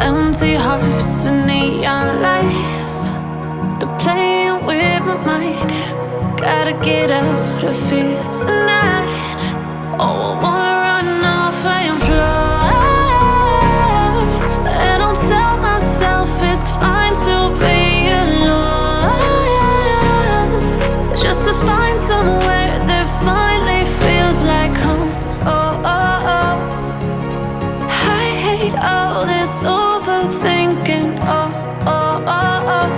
Empty hearts and neon lights, they're playing with my mind. Gotta get out of here tonight. Oh, I wanna run off and fly. And I'll tell myself it's fine to be alone, just to find somewhere that finally feels like home. Oh, oh, oh. I hate all this overthinking. Oh, oh, oh, oh.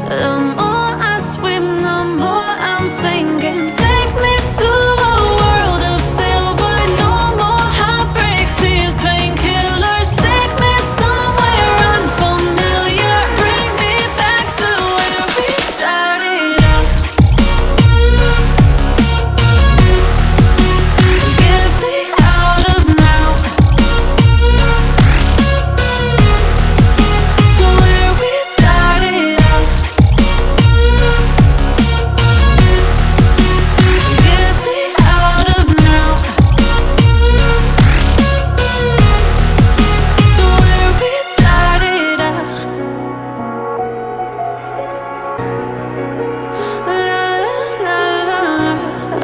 The more I swim, the more I'm sinking. Take me to a world of silver. No more heartbreaks, tears, painkillers. Take me somewhere unfamiliar. Bring me back to where we started out. Get me out of now, to where we started out. Get me out of now, to where we started out. La la la la la,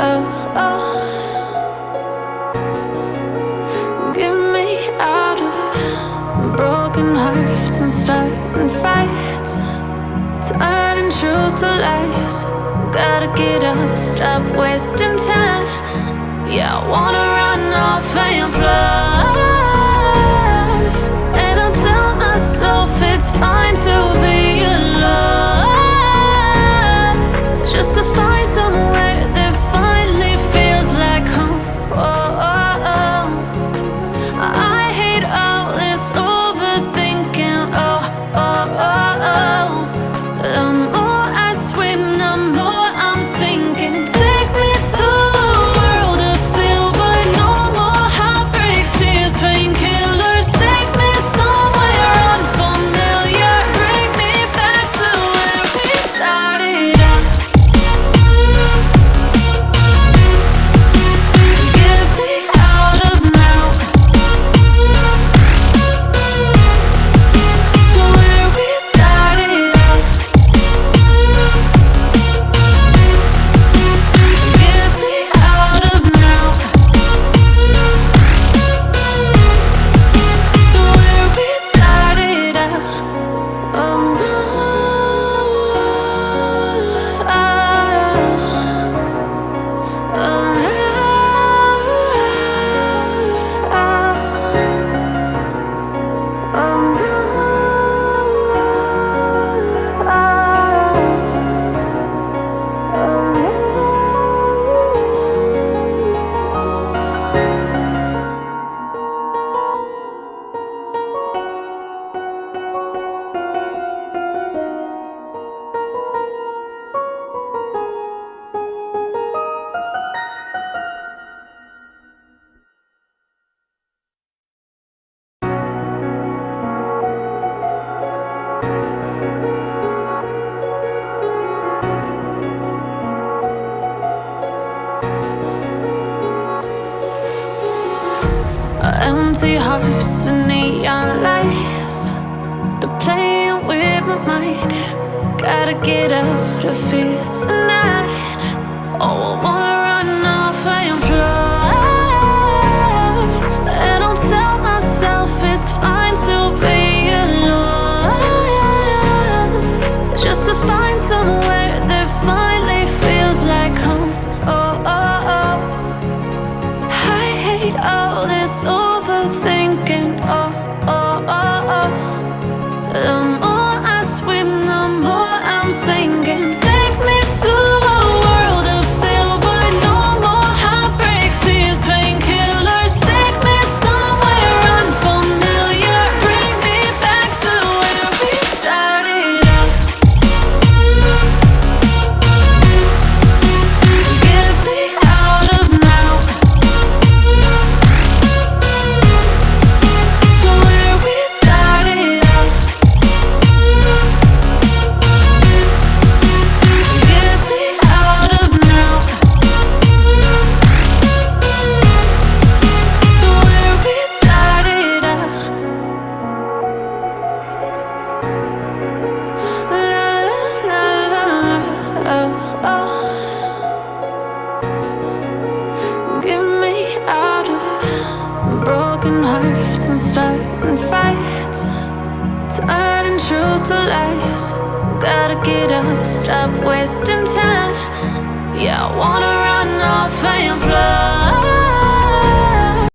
oh, oh. Get me out of broken hearts and starting fights, turning truth to lies. Gotta get up, stop wasting time. Yeah, I wanna run off and fly. And I'll tell myself it's fine to be alone, just to find somewhere that finally feels like home. Oh, oh, oh. I hate all this overthinking. Oh, oh, oh, oh. The more I swim, the more I'm sinking. Take me to a world of silver. No more heartbreaks, tears, painkillers. Take me somewhere unfamiliar. Bring me back to where we started out. Get me out of now, to where we started out. Get me out of now, to where we started out. Oh no, oh empty hearts and neon lights, they're playing with my mind. Gotta get out of here tonight. Oh, I wanna run off and fly. And I'll tell myself it's fine to be alone, just to find somewhere that finally feels like home. Oh, oh, oh. I hate all this overthinking. Oh, oh, oh, oh. The more I swim, the more I'm sinking. Take me to a world of silver. oh. Get me out of broken hearts and starting fights, turning truth to lies. Gotta get up, stop wasting time. Yeah, I wanna run off and fly.